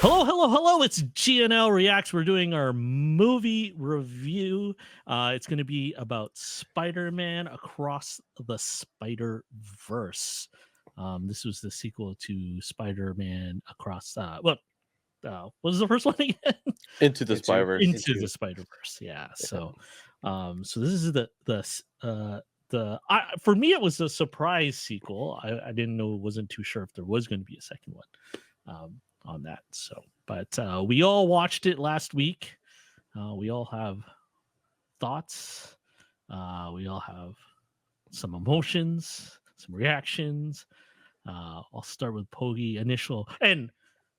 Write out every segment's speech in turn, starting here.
Hello, hello, hello. It's GNL Reacts. We're doing our movie review. It's going to be about Spider-Man Across the Spider-Verse. This was the sequel to Spider-Man Across, what was the first one again? Into the Into Spider-Verse. Into the Spider-Verse. Yeah. Yeah. So this is for me, it was a surprise sequel. I didn't know, wasn't too sure if there was going to be a second one. On that. But we all watched it last week. We all have thoughts. We all have some emotions, some reactions. I'll start with Pogi initial. And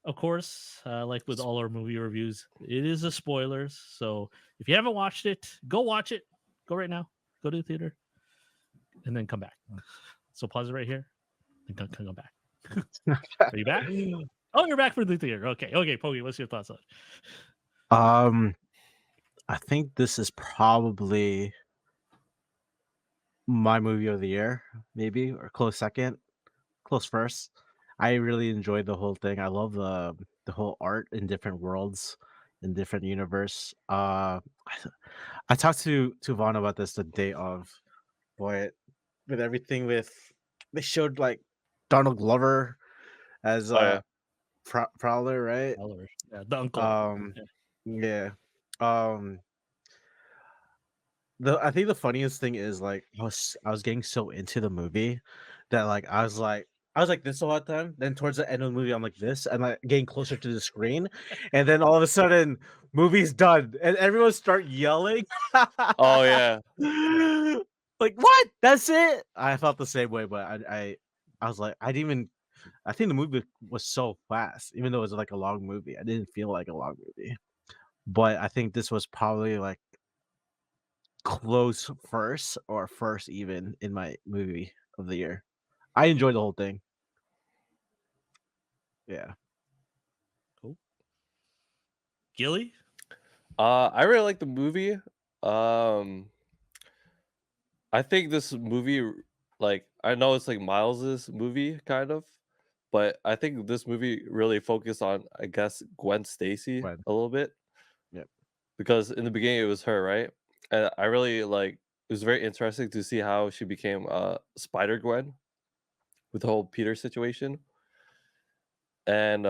of course, like with all our movie reviews, it is a spoilers. So if you haven't watched it, go watch it. Go right now. Go to the theater and then come back. So pause it right here and come back. Are you back? Oh, you're back for the theater. Okay, Pogi, what's your thoughts on it? I think this is probably my movie of the year, maybe, or close second, close first. I really enjoyed the whole thing. I love the whole art in different worlds, in different universe. I talked to Vaughn about this the day of, but with everything with they showed like Donald Glover as Oh yeah. Prowler, right? Yeah, the uncle. Um, Yeah. yeah. Um, I think the funniest thing is like I was getting so into the movie that like I was like this the whole time. Then towards the end of the movie, I'm like this, and like getting closer to the screen, and then all of a sudden, movie's done, and everyone start yelling. Oh yeah. Like what? That's it. I felt the same way, but I was like I didn't even. I think the movie was so fast, even though it was like a long movie. I didn't feel like a long movie, but I think this was probably like close first or first even in my movie of the year. I enjoyed the whole thing. Yeah. Cool. Gilly? I really like the movie. Um I think this movie, like, I know it's like Miles's movie kind of, but I think this movie really focused on, I guess, Gwen Stacy When? a little bit, Yep. because in the beginning it was her, right? And I really like, it was very interesting to see how she became Spider Gwen with the whole Peter situation. And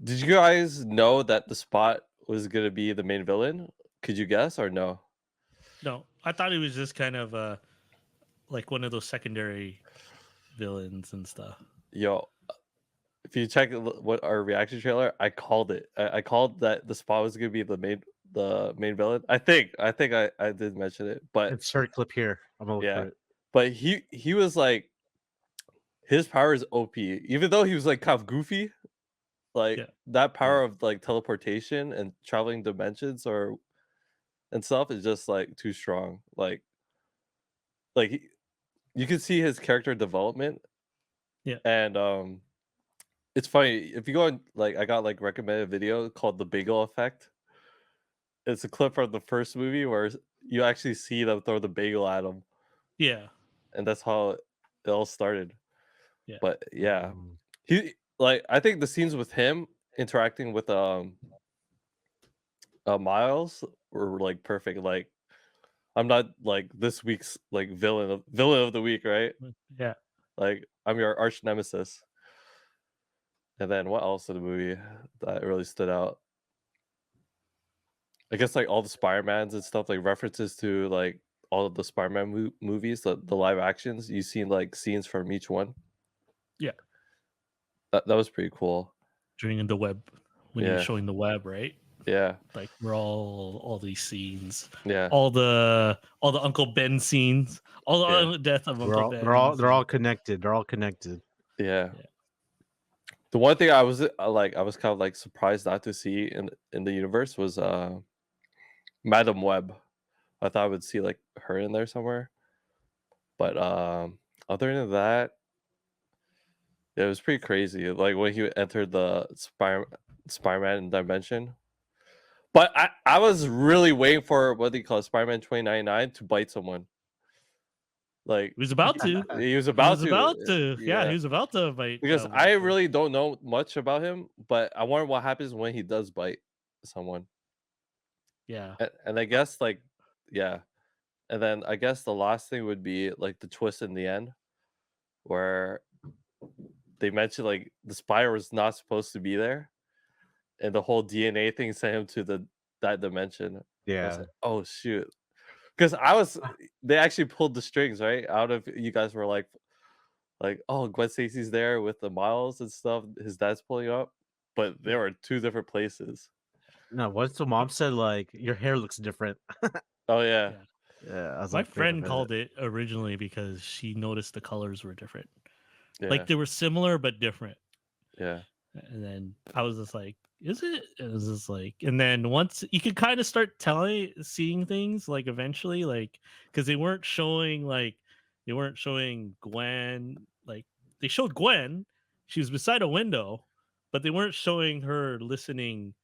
did you guys know that the Spot was gonna be the main villain? Could you guess or no? No, I thought he was just kind of like one of those secondary villains and stuff. Yo, if you check what our reaction trailer, I called it. I called that the Spot was gonna be the main villain. I think I did mention it, but Insert clip here. I'm gonna look for yeah, it. but he was like, his power is OP. Even though he was like kind of goofy, like Yeah. that Yeah. power of like teleportation and traveling dimensions or and stuff is just like too strong. Like you can see his character development, Yeah. and it's funny if you go on, like, I got like recommended video called The Bagel Effect. It's a clip from the first movie where you actually see them throw the bagel at him, Yeah. and that's how it all started. Yeah. But yeah, Mm. he like, I think the scenes with him interacting with Miles were like perfect. Like, I'm not like this week's like villain of the week, right? Yeah. Like, I'm your arch nemesis. And then what else in the movie that really stood out? I guess like all the Spider-Mans and stuff, like references to like all of the Spider-Man movies, the live actions. You seen like scenes from each one. Yeah. That was pretty cool. During the web, when he was Yeah, showing the web, right? yeah, Like we're all these scenes, yeah, all the Uncle Ben scenes, all yeah, the death of They're Uncle all they're Ben. all they're all connected. They're all connected. yeah. Yeah. The one thing I was like, I was kind of like surprised not to see in the universe was Madam Web. I thought I would see like her in there somewhere, but other than that, yeah, it was pretty crazy. Like when he entered the Spider-Man dimension. But I was really waiting for what do you call it, Spider-Man 2099 to bite someone. Like He was about to. he was He about was to, about to. Yeah, he yeah. was about to bite. Because I Walker. really don't know much about him, but I wonder what happens when he does bite someone. Yeah. And I Uh, guess like, yeah, and then I guess the last thing would be like the twist in the end, where they mentioned like the spire was not supposed to be there, and the whole DNA thing sent him to that dimension. I was yeah. like, oh shoot, because I was they actually pulled the strings right out of you guys were like oh Gwen Stacy's there with the Miles and stuff. His dad's pulling up, but they were two different places. No, once the mom said like your hair looks different. Oh yeah, Yeah. Yeah, I was My like, wait a friend minute. called it originally because she noticed the colors were different. yeah, Like they were similar but different. yeah, And then I was just like, is it? It was just like, and then once you could kind of start seeing things like eventually, like, because they weren't showing Gwen, like, they showed Gwen, she was beside a window, but they weren't showing her listening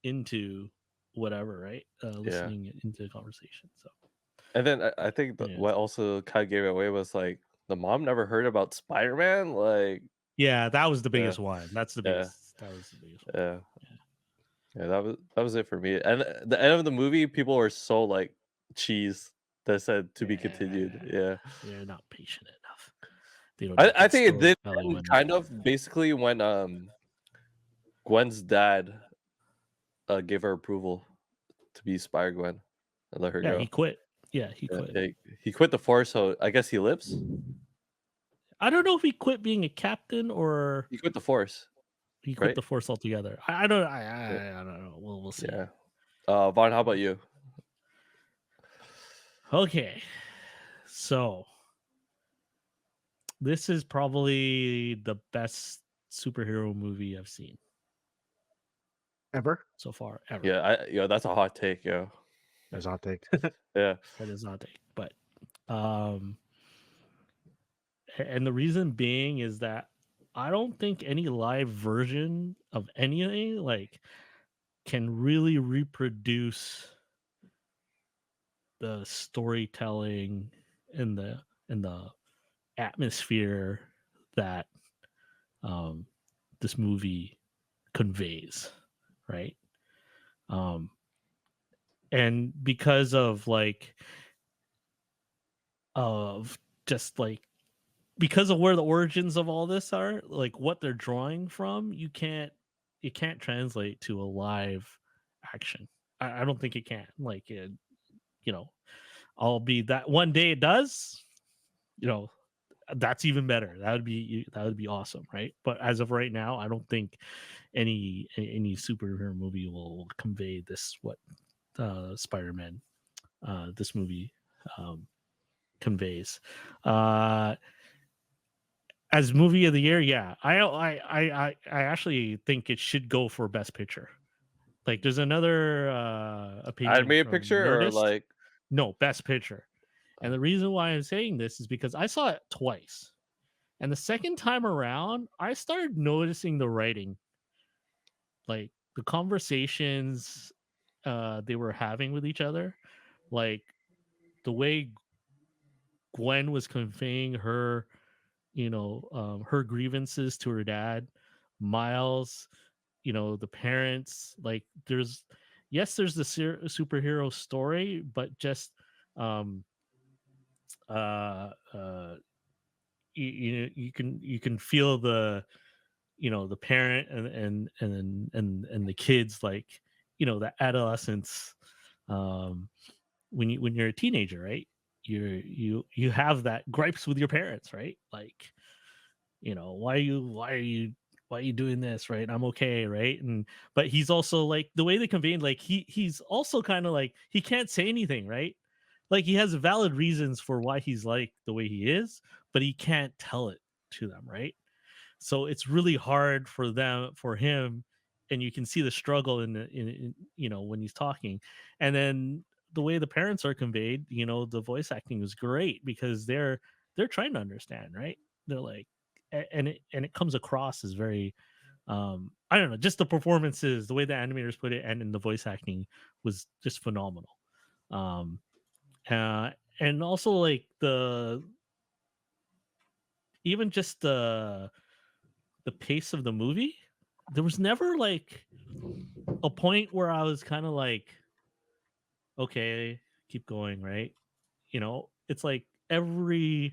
into whatever, right? yeah. Listening into the conversation. So, And then I think anyways. what also kind of gave it away was like the mom never heard about Spider-Man. Like, Yeah, that was the yeah, biggest one. That's the yeah, biggest. That was the biggest one. yeah, Yeah. yeah. That was it for me. And the end of the movie, people were so like cheese that said to be continued. Yeah, Yeah, they're not patient enough. They don't know I good think it did storytelling end enough. kind of basically when Gwen's dad gave her approval to be Spider Gwen and let her Yeah, he go. quit. Yeah, he Yeah, quit. yeah, he quit the force, so I guess he lives. I don't know if he quit being a captain or He quit the force, he quit right? the force altogether. I don't. Yeah, I don't know. We'll see. yeah. Vaughn, how about you? Okay, so this is probably the best superhero movie I've seen Ever? so far ever. Yeah, that's a hot take, yo. There's hot take. Yeah, That is not take, but um, and the reason being is that I don't think any live version of anything like can really reproduce the storytelling and the atmosphere that um this movie conveys, right? um and because of just like because of where the origins of all this are, like what they're drawing from, it can't translate to a live action. I don't think it can. Like it, you know, I'll be that one day it does, you know, that's even better. That would be awesome, right? But as of right now, I don't think any superhero movie will convey this what Spider-Man this movie um conveys. Uh as movie of the year, yeah, I actually think it should go for best picture. Like, there's another opinion animated from picture or Nerdist. like, No, best picture. And the reason why I'm saying this is because I saw it twice, and the second time around, I started noticing the writing, like the conversations they were having with each other, like the way Gwen was conveying her her grievances to her dad, Miles, the parents. Like there's the superhero story, but just um uh you can feel the the parent and the kids, like the adolescence, um when you're a teenager, right? You have that gripes with your parents, right? Like, why are you doing this, right? I'm okay, right? And but he's also like the way they convene, like he's also kind of like he can't say anything, right? Like he has valid reasons for why he's like the way he is, but he can't tell it to them, right? So it's really hard for him, and you can see the struggle in when he's talking. And then the way the parents are conveyed, the voice acting is great because they're trying to understand, right? They're like, and it comes across as very I don't know, just the performances, the way the animators put it, and in the voice acting was just phenomenal. um and also like even just the pace of the movie, there was never like a point where I was kind of like, okay, keep going, right? You know, it's like every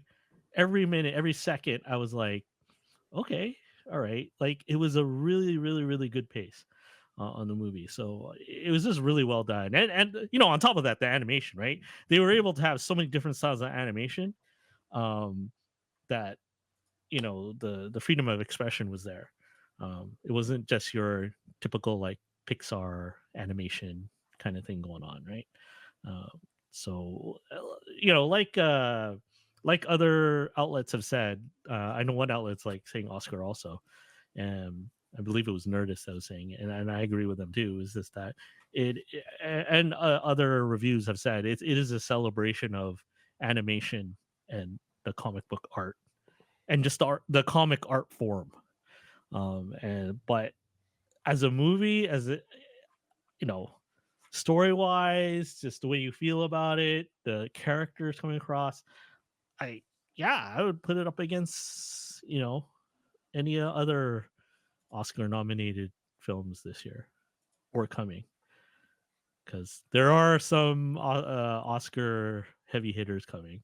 minute, every second, I was like, okay, all right. Like it was a really, really, really good pace on the movie. So it was just really well done. And you know, on top of that, the animation, right? They were able to have so many different styles of animation that you know the freedom of expression was there. It wasn't just your typical like Pixar animation kind of thing going on, right? Uh, so you know, like other outlets have said, I know one outlet's like saying Oscar also, and I believe it was Nerdist that was saying it, and I agree with them too. Is this that it and other reviews have said it is a celebration of animation and the comic book art and just the comic art form. And but as a movie, as it, you know, story wise, just the way you feel about it, the characters coming across, I I would put it up against you know any other Oscar nominated films this year or coming because there are some Oscar heavy hitters coming.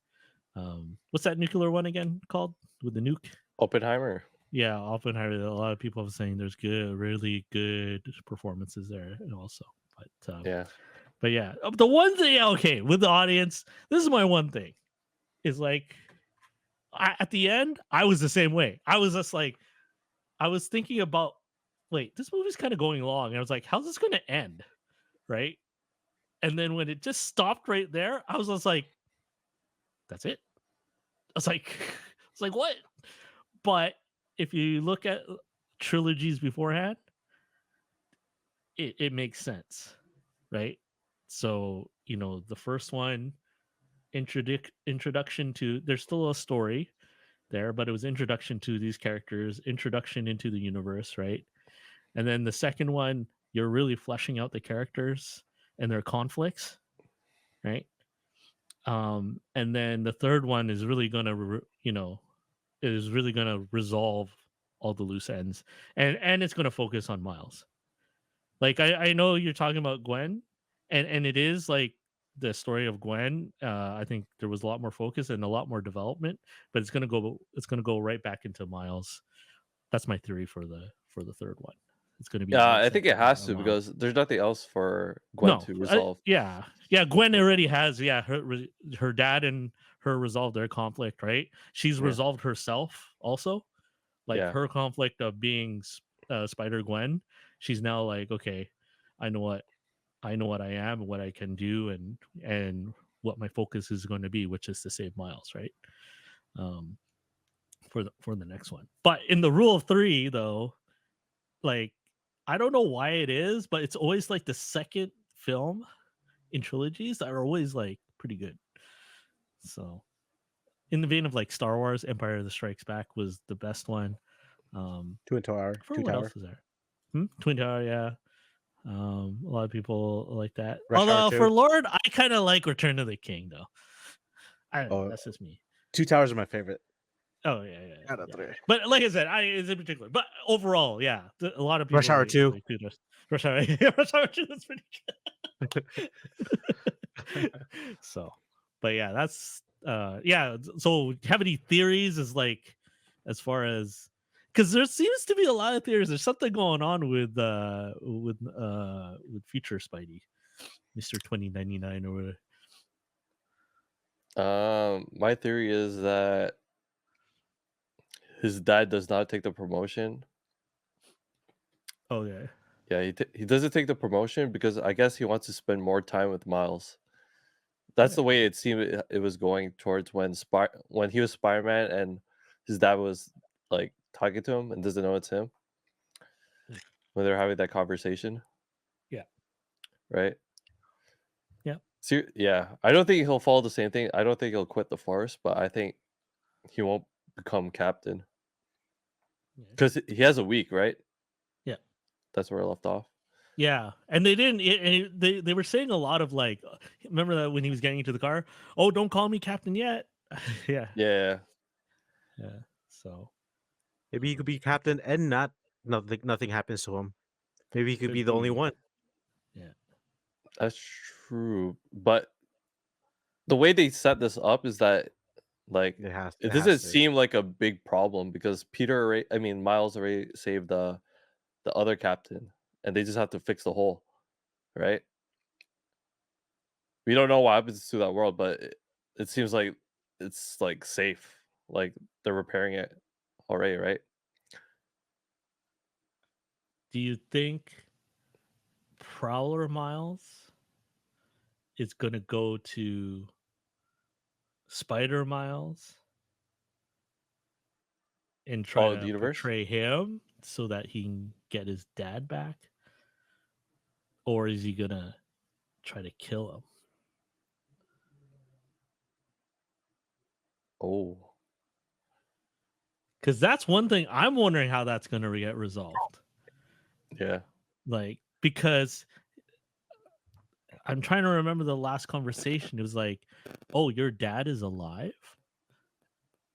What's that nuclear one again called with the nuke? Oppenheimer. Yeah, Oppenheimer. A lot of people have saying there's good, really good performances there, and also, Yeah. but yeah, the one thing, okay, with the audience, this is my one thing, is like, at the end, I was the same way. I was just like, I was thinking about, wait, this movie's kind of going long, and I was like, how's this going to end, right? And then when it just stopped right there, I was just like, that's it. I was like, it's like what? But if you look at trilogies beforehand, it makes sense, right? So you know the first one, introduction to, there's still a story there, but it was introduction to these characters, introduction into the universe, right? And then the second one, you're really fleshing out the characters and their conflicts, right? And then the third one is really gonna you know is really gonna resolve all the loose ends, and it's gonna focus on Miles. Like I know you're talking about Gwen, and it is like the story of Gwen. I think there was a lot more focus and a lot more development, but it's gonna go right back into Miles. That's my theory for the third one. It's gonna be Yeah, I outside think it has to Miles. because there's nothing else for Gwen No, to resolve. yeah. Gwen already has her dad and her resolved their conflict, right? She's Yeah. resolved herself also, like Yeah. her conflict of being Spider Gwen. She's now like, okay, I know what I am and what I can do, and what my focus is going to be, which is to save Miles, right? Um, for the next one. But in the rule of three, though, like I don't know why it is, but it's always like the second film in trilogies that are always like pretty good. So in the vein of like Star Wars, Empire of the Strikes Back was the best one. Twin Tower. For Two what Tower. else is there? Twin Tower, yeah. A lot of people like that. Rush Hour Although 2. for Lord, I kind of like Return of the King, though. I don't know. Oh. That's just me. Two Towers are my favorite. Oh yeah. Out of three. But like I said, it's in particular. But overall, yeah, a lot of people. Rush Hour 2. Like Rush Hour. Rush Hour 2. That's pretty good. So, but yeah, that's yeah. So, have any theories? Is like as far as, because there seems to be a lot of theories. There's something going on with future Spidey, Mr. 2099 or whatever. My theory is that his dad does not take the promotion. Oh yeah. Yeah, he doesn't take the promotion because I guess he wants to spend more time with Miles. That's the way it seemed it was going towards when he was Spider-Man and his dad was like talking to him and doesn't know it's him. When they're having that conversation. Yeah. Right? Yeah. So, yeah, I don't think he'll follow the same thing. I don't think he'll quit the Force, but I think he won't become captain. Because he has a week, right? Yeah. That's where I left off. Yeah, and they didn't. They were saying a lot of like, remember that when he was getting into the car? Oh, don't call me captain yet. Yeah. Yeah. So Maybe he could be captain and not nothing happens to him. Maybe he could be could the only be. one. Yeah. That's true. But the way they set this up is that like it It doesn't has to. seem like a big problem because Miles already saved the other captain, and they just have to fix the hole, right? We don't know what happens to that world, but it seems like it's like safe. Like they're repairing it already, right? Do you think Prowler Miles is gonna go to Spider Miles and try Oh, the to universe. portray him so that he can get his dad back? Or is he gonna try to kill him? Oh, Because that's one thing I'm wondering how that's gonna get resolved. yeah. Like, because I'm trying to remember the last conversation. It was like, "Oh, your dad is alive,"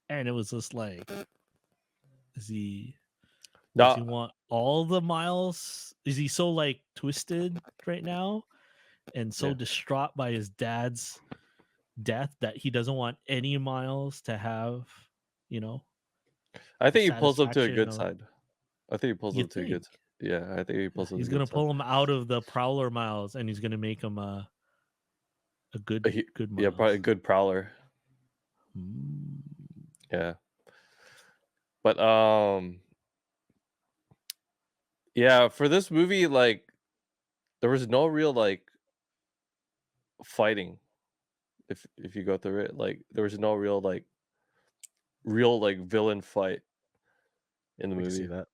and it was just like, "Is he? Does he Now, want all the Miles? Is he so like twisted right now and so yeah. distraught by his dad's death that he doesn't want any Miles to have, you know, I the think he pulls them to a satisfaction good of?" side. I think he pulls You them to a think? good. Yeah, I think he pulls them to He's a gonna good side. pull him out of the Prowler Miles, and he's gonna make him a good good Yeah, probably a Miles. good prowler. Mm. Yeah, but yeah, for this movie, like there was no real like fighting. If you go through it, like there was no real like villain fight in the I can see movie. that.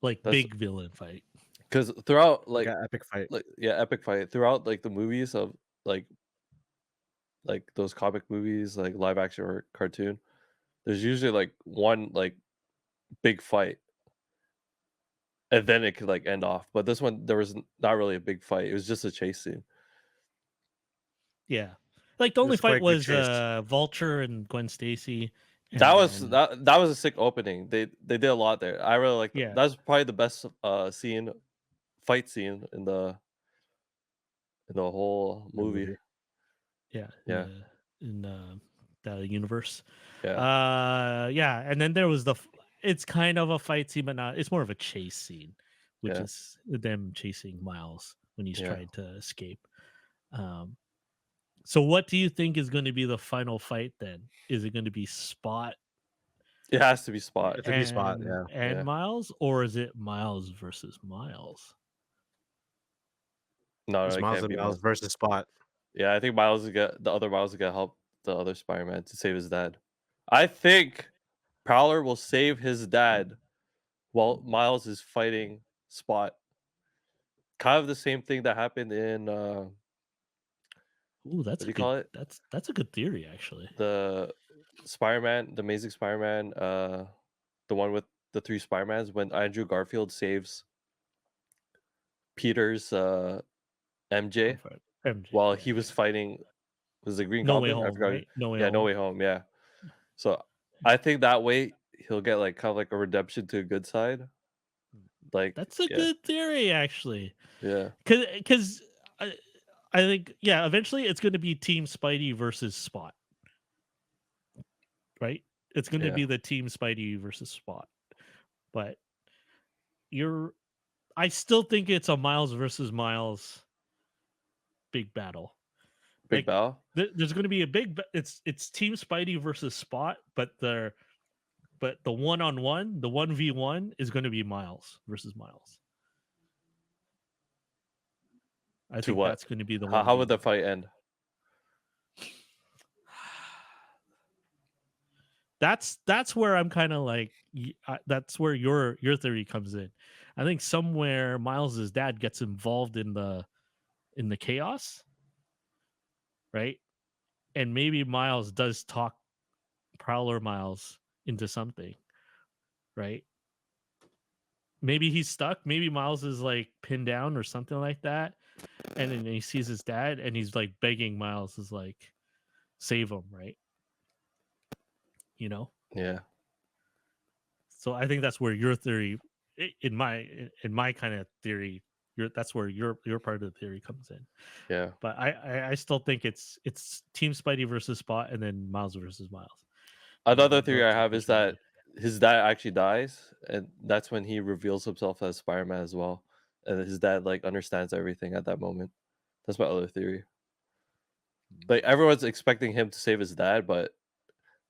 Like That's big villain fight. because throughout Like an epic fight. like yeah, epic fight throughout like the movies of like those comic movies, like live action or cartoon. There's usually like one like big fight, and then it could like end off. But this one, there was not really a big fight. It was just a chase scene. Yeah. Like the only It's fight quite a good was chase. Vulture and Gwen Stacy, and That was a sick opening. They did a lot there. I really like yeah, that's probably the best fight scene in the whole The movie. movie. yeah, Yeah, in the universe. yeah, Yeah, and then there was it's kind of a fight scene, but not. It's more of a chase scene, which yeah, is them chasing Miles when he's yeah. trying to escape. Um, so what do you think is going to be the final fight then? Is it going to be Spot It has to be Spot. It's a B spot, yeah. Yeah. Miles, or is it Miles versus Miles? No, no, It's it Miles can't and be Miles Miles. versus Spot. Yeah, I think Miles will get the other Miles will get help the other Spider-Man to save his dad. I think Prowler will save his dad while Miles is fighting Spot. Kind of the same thing that happened in Ooh, what do you call it? that's a good theory actually. The Spider-Man, the Amazing Spider-Man, the one with the three Spider-Mans when Andrew Garfield saves Peter's MJ Girlfriend. MJ. while Yeah, he yeah. was fighting was the Green No Way Goblin? I Home, forgot. right? No Way Yeah, No Home. Way Home, yeah. So I think that way he'll get like kind of like a redemption to a good side. Like, That's a yeah, good theory, actually. yeah, Because I think yeah, eventually it's going to be Team Spidey versus Spot, right? It's going to yeah. be the Team Spidey versus Spot, but you're. I still think it's a Miles versus Miles big battle. Big Like Bow. there's going to be a it's Team Spidey versus Spot, but the one-on-one, the 1v1 is going to be Miles versus Miles. I To think what? that's going to be the How would the 1v1. fight end? That's where I'm kind of like that's where your theory comes in. I think somewhere Miles's dad gets involved in the chaos, right? And maybe Miles does talk Prowler Miles into something, right? Maybe he's stuck. Maybe Miles is like pinned down or something like that. And then he sees his dad and he's like begging Miles is like save him, right? You know? Yeah. So I think that's where your theory, in my kind of theory, that's where your part of the theory comes in. Yeah. But I still think it's Team Spidey versus Spot, and then Miles versus Miles. Another theory I Those have two is should that be- his dad actually dies, and that's when he reveals himself as Spider-Man as well. And his dad like understands everything at that moment. That's my other theory. Like everyone's expecting him to save his dad, but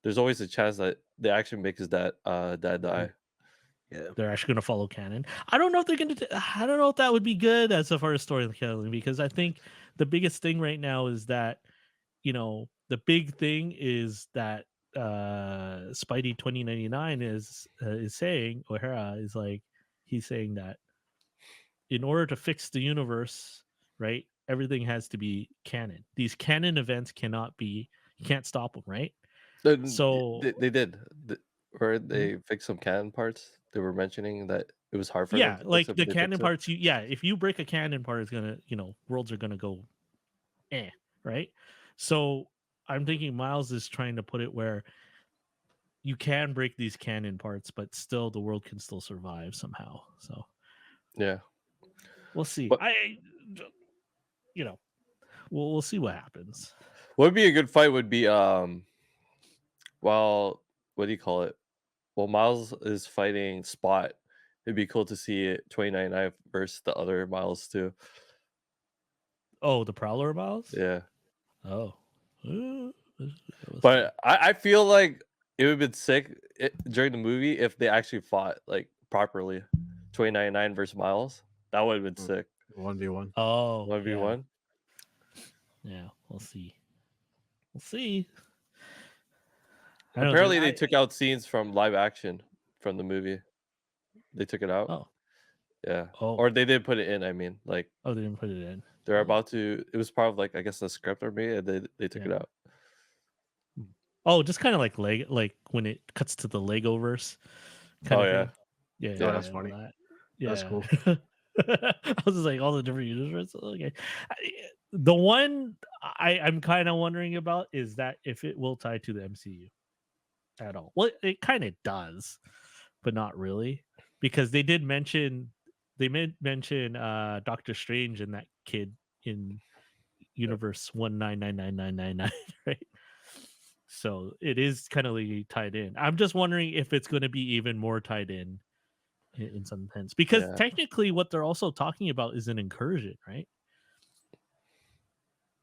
there's always a chance that they actually make his dad die. Yeah. they're actually going to follow canon. I don't know if they're going to. I don't know if that would be good as far as storytelling, because I think the biggest thing right now is that the big thing is that Spidey 2099 is saying, O'Hara is like, he's saying that in order to fix the universe, right, everything has to be canon. These canon events cannot be, you can't stop them, right? So They did, or Mhm. they fixed some canon parts. They were mentioning that it was hard for them yeah, to fix like it, the but they canon fixed it. parts, if you break a canon part, it's gonna, worlds are gonna go right? So I'm thinking Miles is trying to put it where you can break these canon parts, but still the world can still survive somehow. So Yeah, we'll see. but You know, we'll see what happens. what would be a good fight would be well, what do you call it? Well, Miles is fighting Spot. It'd be cool to see it 2099 versus the other Miles too. Oh, the Prowler Miles. Yeah, Oh, we'll see. but I feel like it would have been sick during the movie if they actually fought like properly. 2099 versus Miles. That would have been sick. 1v1. Oh, 1v1. yeah. We'll see. We'll see. I don't know. Apparently, they took out scenes from live action from the movie. They took it out. Oh, Yeah. oh, Or they did put it in. I mean, like oh, they didn't put it in. they're Oh, about to. It was part of like I guess the script or maybe they took it yeah. out. Oh, just kind of like like when it cuts to the Lego verse kind Oh of yeah. thing. Yeah, Oh, that's yeah, funny. that. That's Yeah. cool. I was just like all the different universes. Okay. The one I'm kind of wondering about is that if it will tie to the MCU at all. Well, it kind of does, but not really, because they mention Doctor Strange and that kid in universe 1999999, right? So it is kind of like tied in. I'm just wondering if it's going to be even more tied in some sense, because Yeah. technically what they're also talking about is an incursion, right?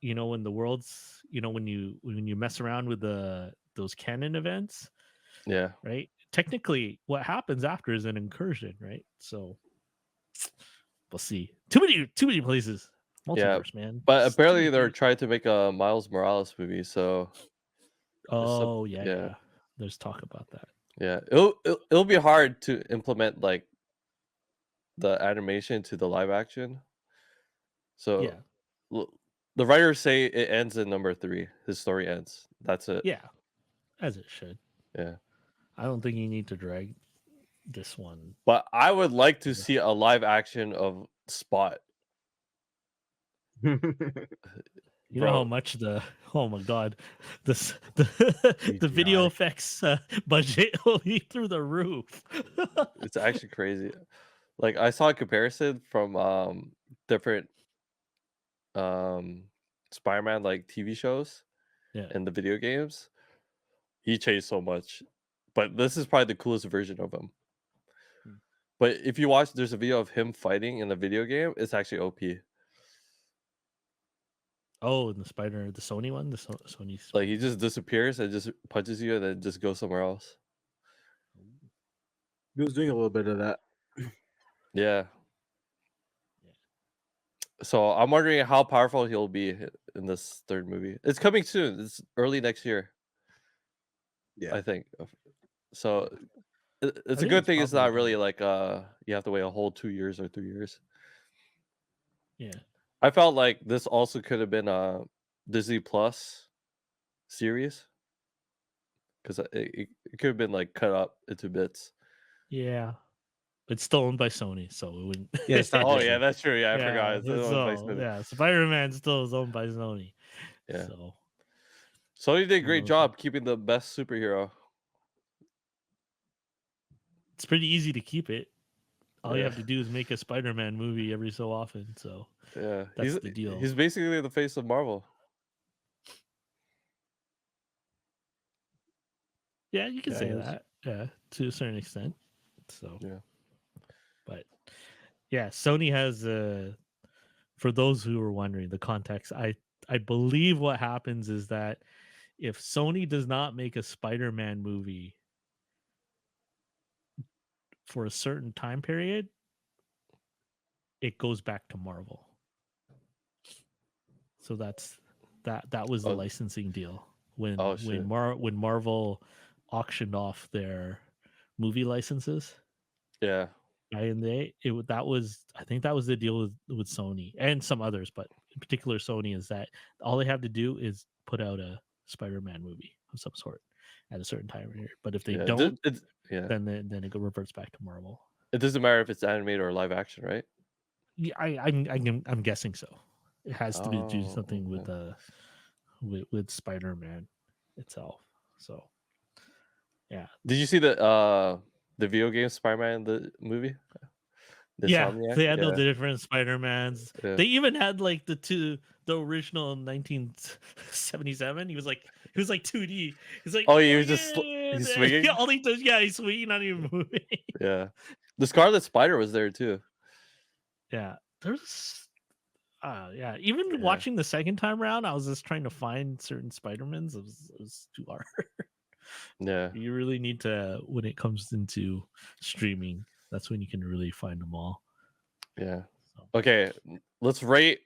When the world's, when you mess around with those canon events, Yeah. right? Technically what happens after is an incursion, right? So we'll see. Too many places. Yeah. Multiverse, man. But Just too apparently many they're places. trying to make a Miles Morales movie. So Oh yeah, yeah. yeah. There's talk about that. Yeah. It'll be hard to implement like the animation to the live action. So Yeah. the writers say it ends in number 3. His story ends. That's it. Yeah. As it should. Yeah. I don't think you need to drag this one. But I would like to see a live action of Spot. You know how Bro, much oh my god, the video CGI. effects budget will be through the roof. it's actually crazy. Like I saw a comparison from different Spider-Man like TV shows Yeah. and the video games. He changed so much. But this is probably the coolest version of him. Hmm. But if you watch, there's a video of him fighting in the video game. It's actually OP. Oh, and the Sony one, the Sony. Like he just disappears and just punches you and then just goes somewhere else. He was doing a little bit of that. Yeah. Yeah. So I'm wondering how powerful he'll be in this third movie. It's coming soon. It's early next year, Yeah. I think. So it's a think good it's thing. It's probably not really gonna- like you have to wait a whole 2 years or 3 years. Yeah. I felt like this also could have been a Disney Plus series because it could have been like cut up into bits. Yeah. It's still owned by Sony, so it wouldn't. Yeah, it's not Oh Disney. yeah, that's true. Yeah, I forgot. Yeah, It's owned by Sony. yeah. Spider-Man still is owned by Sony. Yeah. So Sony did a who great knows? job keeping the best superhero. it's pretty easy to keep it. All you Yeah. have to do is make a Spider-Man movie every so often. So Yeah, that's the deal. he's basically the face of Marvel. Yeah, you can Yeah, say he is. that. Yeah, to a certain extent. So, Yeah. but yeah, Sony has for those who are wondering the context, I believe what happens is that if Sony does not make a Spider-Man movie for a certain time period, it goes back to Marvel. So that was the Oh, licensing deal when oh shit. when Marvel auctioned off their movie licenses. Yeah. Back in the day, I think that was the deal with Sony and some others, but in particular Sony is that all they have to do is put out a Spider-Man movie of some sort at a certain time period. But if they Yeah. don't, Yeah. then it reverts back to Marvel. It doesn't matter if it's animated or live action, right? Yeah, I'm guessing so. It has to do Oh, something okay. with Spider-Man itself. So yeah. Did you see the video game Spider-Man the movie? The Yeah, Insomniac? they had Yeah. the different Spider-Mans. Yeah. They even had like the original 1977. He was like 2D. He's like, Oh, oh he was just yeah. he's swinging. All he does, yeah, he's swinging, not even moving. Yeah. The Scarlet Spider was there too. Yeah, there's yeah. Even Yeah. watching the second time around, I was just trying to find certain Spider-Mans. It was too hard. Yeah. You really need to, when it comes into streaming, that's when you can really find them all. Yeah. So, Okay, let's rate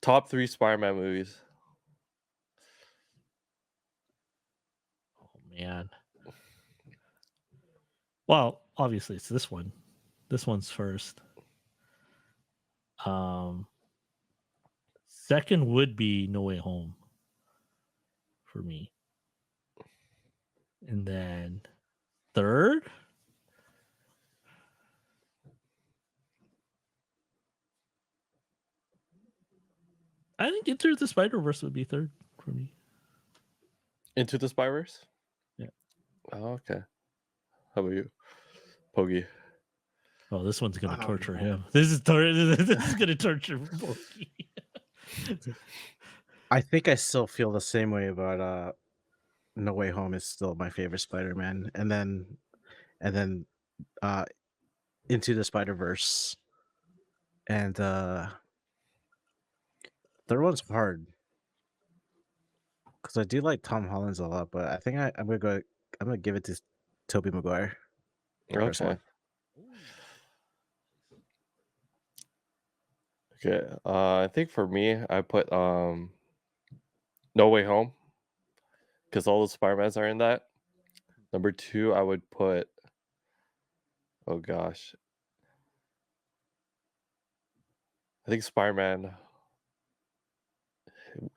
top 3 Spider-Man movies. oh man. Well, obviously it's this one. This one's first. Second would be No Way Home for me. And then third, I think Into the Spider-Verse would be third for me. Into the Spider-Verse? Yeah. Oh, okay. How about you, Pogi? Oh, this one's gonna Oh, torture man. him. This is gonna torture Bogey. I think I still feel the same way about No Way Home is still my favorite Spider-Man, and then uh Into the Spider-Verse, and third one's hard because I do like Tom Holland's a lot, but I think I'm gonna give it to Tobey Maguire. First Okay. one. Okay. I think for me, I put No Way Home because all the Spider-Mans are in that. Number 2, I would put. Oh gosh, I think Spider-Man.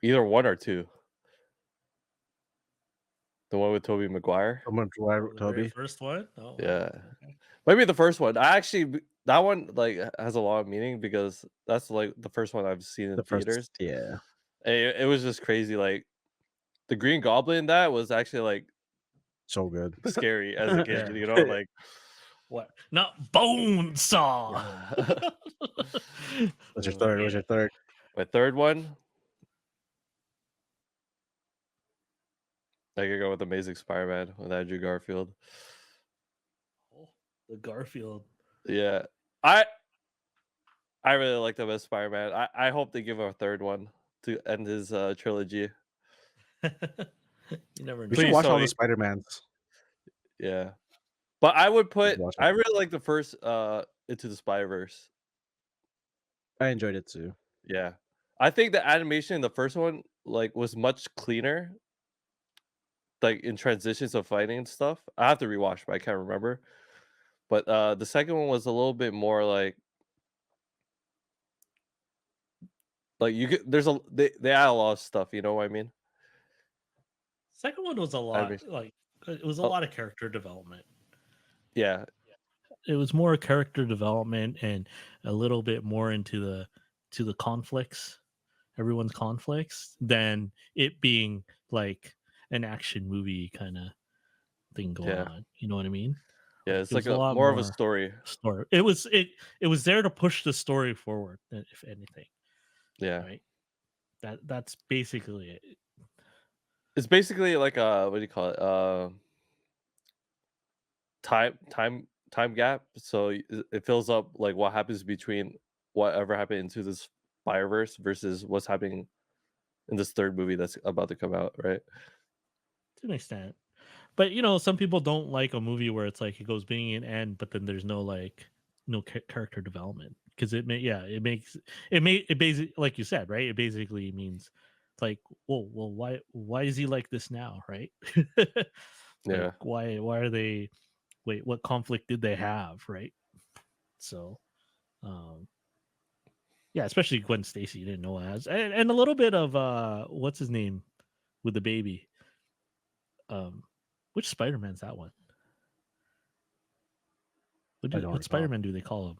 Either 1 or 2. The one with Tobey Maguire. I'm gonna drive The very Toby. first one. Oh, Yeah. okay. Maybe the first one. That one like has a lot of meaning because that's like the first one I've seen in The first, theaters. yeah. It was just crazy. Like the Green Goblin in that was actually like So good. scary as a kid, Yeah. you know, like What? Not bone saw. What's your third? What's your third? my third one, I could go with Amazing Spider-Man with Andrew Garfield. Oh, the Garfield. Yeah. I really like them as Spider-Man. I hope they give him a third one to end his trilogy. You never know. We should Please, watch all the Sony. Spider-Mans. Yeah. But I would put watch I it. really like the first Into the Spider-Verse. I enjoyed it too. Yeah. I think the animation in the first one like was much cleaner. Like in transitions of fighting and stuff. I have to rewatch, but I can't remember. But the second one was a little bit more like you could they add a lot of stuff, you know what I mean? Second one was a lot Animation. like it was a Oh, lot of character development. yeah. It was more character development and a little bit more into the conflicts, everyone's conflicts, than it being like an action movie kind of thing going Yeah. on. You know what I mean? Yeah, Like, it's it like was a a lot more of a more story. story. It was there to push the story forward, if anything. Yeah. Right. That's basically it. It's basically like a what do you call it? Time gap. So it fills up like what happens between whatever happened into this Spider-Verse versus what's happening in this third movie that's about to come out, right? To an extent. But some people don't like a movie where it's like it goes beginning and end, but then there's no like no character development because it basically, like you said, right? It basically means it's like, well, why is he like this now, right? Yeah. Like why are they? Wait, what conflict did they have, right? So, um, yeah, especially Gwen Stacy didn't know as, and a little bit of what's his name with the baby. Which Spider-Man's that one? I don't What recall. Spider-Man do they call him?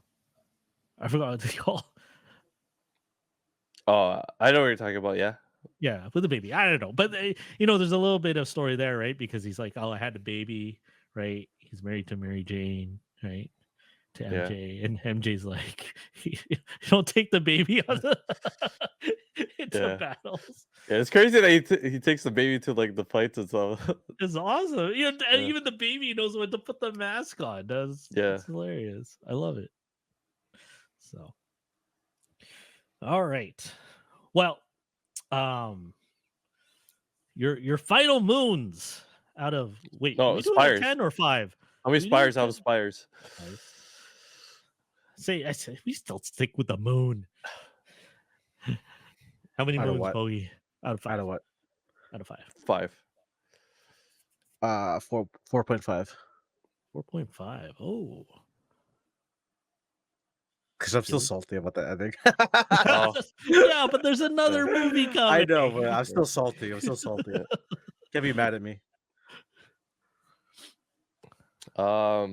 I forgot what they call. Oh, I know what you're talking about. Yeah. Yeah, with the baby. I don't know, but there's a little bit of story there, right? Because he's like, "Oh, I had a baby," right? He's married to Mary Jane, right? To Yeah. MJ, and MJ's like, "You don't take the baby on into Yeah. battles." Yeah, it's crazy that he takes the baby to like the fights and stuff. It's awesome. And Yeah. even the baby knows when to put the mask on. Yeah. That's hilarious. I love it. So, all right. Well, um, your final moons out of wait, are No, we doing a Spires. 10 or 5? How many We doing Spires? How 10? Spires? I say we still stick with the moon. How many Out of moons, what? Bogey? Out of 5. Out of what? Out of 5. 5. 4.5. 4.5. Oh. Because I'm still Gilly? salty about the ending. Oh. Yeah, but there's another movie coming. I know, but I'm still salty. I'm still salty. Can't be mad at me. I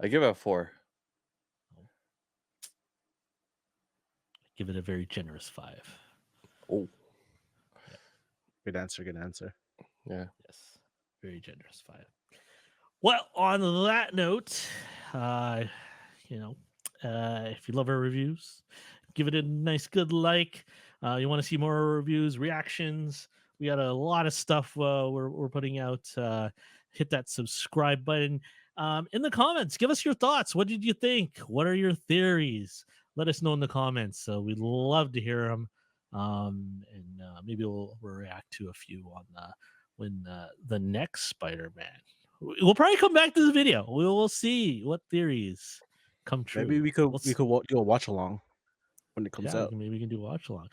give it a 4. Give it a very generous 5. Oh. Good answer. Good answer. Yeah. Yes. Very generous 5. Well, on that note, if you love our reviews, give it a nice good like. You want to see more reviews, reactions, we got a lot of stuff we're putting out. Hit that subscribe button. In the comments, give us your thoughts. What did you think? What are your theories? Let us know in the comments. We'd love to hear them. And maybe we'll react to a few on when the next Spider-Man. We'll probably come back to the video. We'll see what theories come true. Maybe we could do a watch along when it comes out. Maybe we can do a watch along.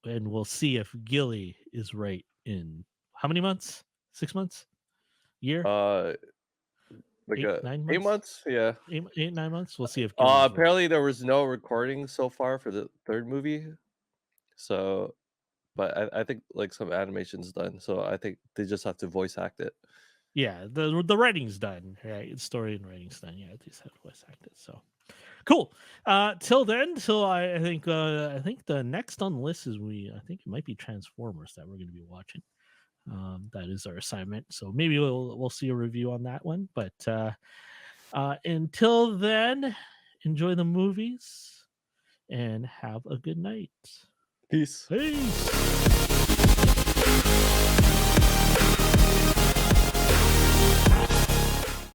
And we'll see if Gilly is right in how many months? 6 months? Year? Like 8, 9 8 months? Yeah. 8, 9 months. We'll see if Gilly's right. Apparently there was no recording so far for the third movie. So, but I think like some animation's done. So I think they just have to voice act it. Yeah, the writing's done, right? Story and writing's done. Yeah, they just have to voice act it. So cool. Till then, I think the next on the list is I think it might be Transformers that we're going to be watching. That is our assignment. So maybe we'll see a review on that one. But until then, enjoy the movies and have a good night. Peace. Peace.